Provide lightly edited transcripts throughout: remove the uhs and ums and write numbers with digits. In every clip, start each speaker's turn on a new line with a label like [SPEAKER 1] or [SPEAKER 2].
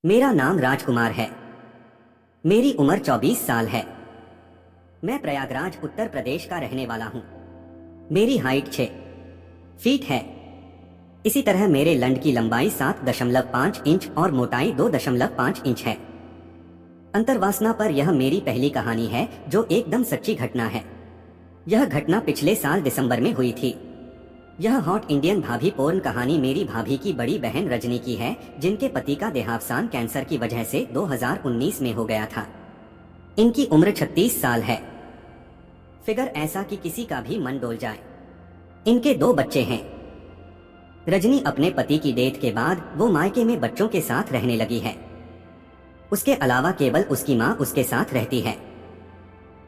[SPEAKER 1] मेरा नाम राजकुमार है। मेरी उम्र 24 साल है। मैं प्रयागराज उत्तर प्रदेश का रहने वाला हूँ। मेरी हाइट 6 फीट है। इसी तरह मेरे लंड की लंबाई 7.5 इंच और मोटाई 2.5 इंच है। अंतर्वासना पर यह मेरी पहली कहानी है जो एकदम सच्ची घटना है। यह घटना पिछले साल दिसंबर में हुई थी। यह हॉट इंडियन भाभी पोर्न कहानी मेरी भाभी की बड़ी बहन रजनी की है, जिनके पति का देहावसान कैंसर की वजह से 2019 में हो गया था। इनकी उम्र 36 साल है। फिगर ऐसा कि किसी का भी मन डोल जाए। इनके 2 बच्चे हैं। रजनी अपने पति की डेथ के बाद वो मायके में बच्चों के साथ रहने लगी है। उसके अलावा केवल उसकी माँ उसके साथ रहती है।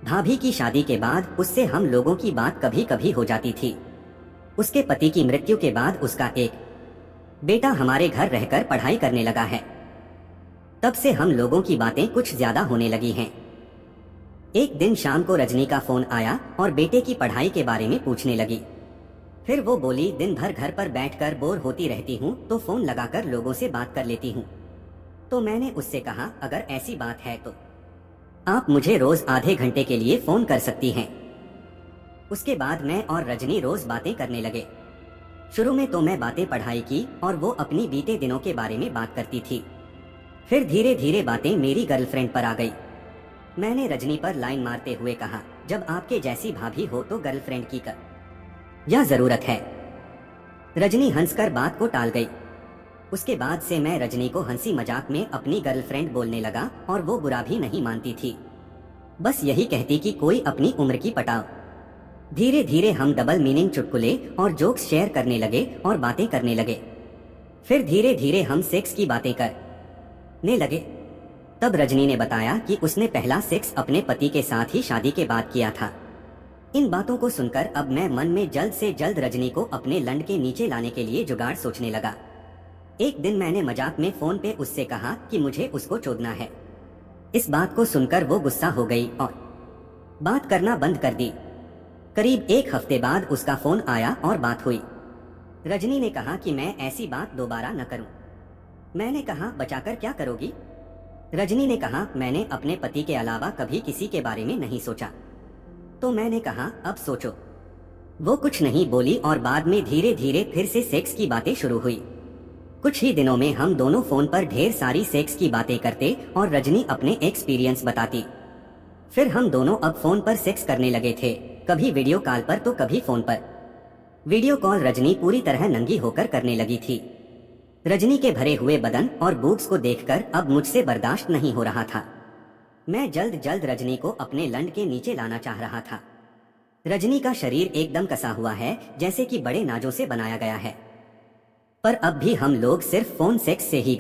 [SPEAKER 1] भाभी की शादी के बाद उससे हम लोगों की बात कभी कभी हो जाती थी। उसके पति की मृत्यु के बाद उसका एक बेटा हमारे घर रहकर पढ़ाई करने लगा है। तब से हम लोगों की बातें कुछ ज्यादा होने लगी हैं। एक दिन शाम को रजनी का फोन आया और बेटे की पढ़ाई के बारे में पूछने लगी। फिर वो बोली, दिन भर घर पर बैठकर बोर होती रहती हूँ तो फोन लगाकर लोगों से बात कर लेती हूँ। तो मैंने उससे कहा, अगर ऐसी बात है तो आप मुझे रोज आधे घंटे के लिए फोन कर सकती हैं। उसके बाद मैं और रजनी रोज बातें करने लगे। शुरू में तो मैं बातें पढ़ाई की और वो अपनी बीते दिनों के बारे में बात करती थी। फिर धीरे धीरे बातें मेरी गर्लफ्रेंड पर आ गई। मैंने रजनी पर लाइन मारते हुए कहा, जब आपके जैसी भाभी हो तो गर्लफ्रेंड की यह जरूरत है। रजनी हंसकर बात को टाल गई। उसके बाद से मैं रजनी को हंसी मजाक में अपनी गर्लफ्रेंड बोलने लगा और वो बुरा भी नहीं मानती थी। बस यही कहती कि कोई अपनी उम्र की पटाओ। धीरे धीरे हम डबल मीनिंग चुटकुले और जोक्स शेयर करने लगे और बातें करने लगे। फिर धीरे धीरे हम सेक्स की बातें करने लगे। तब रजनी ने बताया कि उसने पहला सेक्स अपने पति के साथ ही शादी के बाद किया था। इन बातों को सुनकर अब मैं मन में जल्द से जल्द रजनी को अपने लंड के नीचे लाने के लिए जुगाड़ सोचने लगा। एक दिन मैंने मजाक में फोन पे उससे कहा कि मुझे उसको चोदना है। इस बात को सुनकर वो गुस्सा हो गई और बात करना बंद कर दी। करीब 1 हफ्ते बाद उसका फोन आया और बात हुई। रजनी ने कहा कि मैं ऐसी बात दोबारा न करूं। मैंने कहा, बचाकर क्या करोगी? रजनी ने कहा, मैंने अपने पति के अलावा कभी किसी के बारे में नहीं सोचा। तो मैंने कहा, अब सोचो। वो कुछ नहीं बोली और बाद में धीरे धीरे फिर से सेक्स की बातें शुरू हुई। कुछ ही दिनों में हम दोनों फोन पर ढेर सारी सेक्स की बातें करते और रजनी अपने एक्सपीरियंस बताती। फिर हम दोनों अब फोन पर सेक्स करने लगे थे, कभी वीडियो कॉल पर तो कभी फोन पर। वीडियो कॉल रजनी पूरी तरह नंगी होकर करने लगी थी। रजनी के भरे हुए बदन और बूब्स को देखकर अब मुझसे बर्दाश्त नहीं हो रहा था। मैं जल्द जल्द रजनी को अपने लंड के नीचे लाना चाह रहा था। रजनी का शरीर एकदम कसा हुआ है, जैसे कि बड़े नाजों से बनाया गया है। पर अब भी हम लोग सिर्फ फोन सेक्स से ही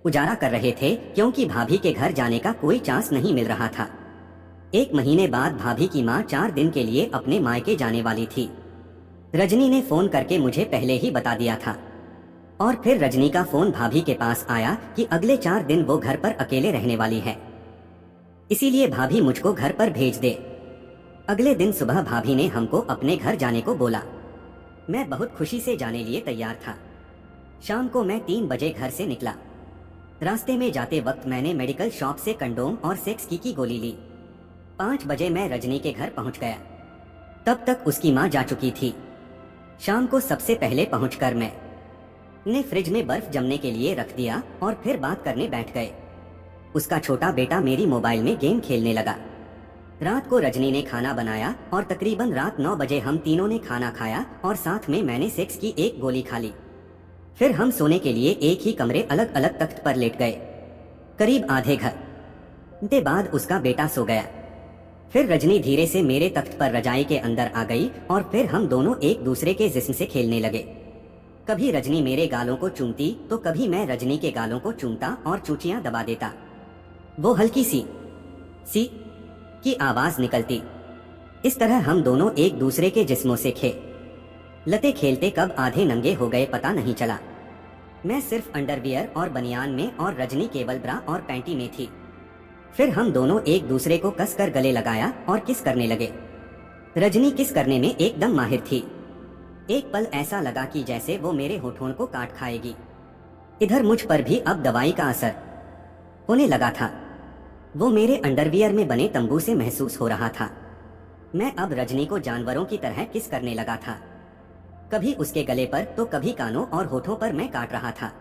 [SPEAKER 1] गुजारा कर रहे थे, क्योंकि भाभी के घर जाने का कोई चांस नहीं मिल रहा था। 1 महीने बाद भाभी की माँ 4 दिन के लिए अपने मायके जाने वाली थी। रजनी ने फोन करके मुझे पहले ही बता दिया था। और फिर रजनी का फोन भाभी के पास आया कि अगले 4 दिन वो घर पर अकेले रहने वाली है, इसीलिए भाभी मुझको घर पर भेज दे। अगले दिन सुबह भाभी ने हमको अपने घर जाने को बोला। मैं बहुत खुशी से जाने लिए तैयार था। शाम को मैं 3 बजे घर से निकला। रास्ते में जाते वक्त मैंने मेडिकल शॉप से कंडोम और सेक्स की गोली ली। 5 बजे मैं रजनी के घर पहुंच गया। तब तक उसकी माँ जा चुकी थी। शाम को सबसे पहले पहुंचकर मैंने फ्रिज में बर्फ जमने के लिए रख दिया और फिर बात करने बैठ गए। उसका छोटा बेटा मेरी मोबाइल में गेम खेलने लगा। रात को रजनी ने खाना बनाया और तकरीबन रात 9 बजे हम तीनों ने खाना खाया और साथ में मैंने सेक्स की 1 गोली खा ली। फिर हम सोने के लिए एक ही कमरे अलग अलग तख्त पर लेट गए। करीब आधे घंटे बाद उसका बेटा सो गया। फिर रजनी धीरे से मेरे तख्त पर रजाई के अंदर आ गई और फिर हम दोनों एक दूसरे के जिस्म से खेलने लगे। कभी रजनी मेरे गालों को चूमती तो कभी मैं रजनी के गालों को चूमता और चूचियां दबा देता। वो हल्की सी की आवाज निकलती। इस तरह हम दोनों एक दूसरे के जिस्मों से खेलते खेलते कब आधे नंगे हो गए पता नहीं चला। मैं सिर्फ अंडरवियर और बनियान में और रजनी केवल ब्रा और पैंटी में थी। फिर हम दोनों एक दूसरे को कसकर गले लगाया और किस करने लगे। रजनी किस करने में एकदम माहिर थी। एक पल ऐसा लगा कि जैसे वो मेरे होठों को काट खाएगी। इधर मुझ पर भी अब दवाई का असर होने लगा था। वो मेरे अंडरवियर में बने तंबू से महसूस हो रहा था। मैं अब रजनी को जानवरों की तरह किस करने लगा था। कभी उसके गले पर तो कभी कानों और होठों पर मैं काट रहा था।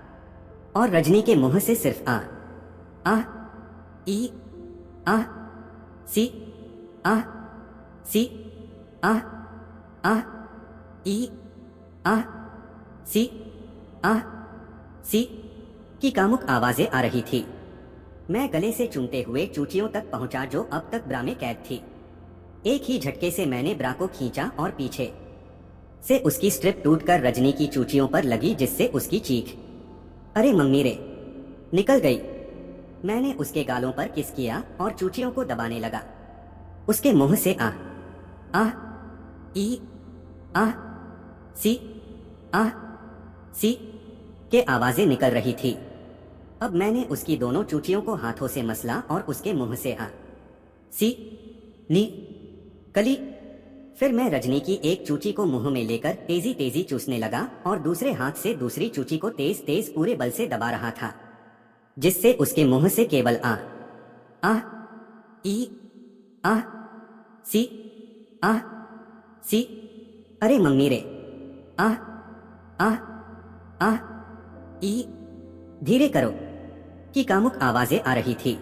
[SPEAKER 1] और रजनी के मुंह से सिर्फ आ ई आ सी आ सी आ आ ई आ सी आ सी की कामुक आवाजें आ रही थी। मैं गले से चूमते हुए चूचियों तक पहुंचा जो अब तक ब्रा में कैद थी। एक ही झटके से मैंने ब्रा को खींचा और पीछे से उसकी स्ट्रिप टूटकर रजनी की चूचियों पर लगी, जिससे उसकी चीख अरे मम्मी रे निकल गई। मैंने उसके गालों पर किस किया और चूचियों को दबाने लगा। उसके मुंह से आ ई आ सी आ सी के आवाजें निकल रही थी। अब मैंने उसकी दोनों चूचियों को हाथों से मसला और उसके मुंह से आ सी नी कली। फिर मैं रजनी की एक चूची को मुंह में लेकर तेजी तेजी चूसने लगा और दूसरे हाथ से दूसरी चूची को तेज तेज पूरे बल से दबा रहा था, जिससे उसके मुंह से केवल आ ई आ सी आ सी अरे मम्मी रे आ ई धीरे करो की कामुक आवाजें आ रही थी।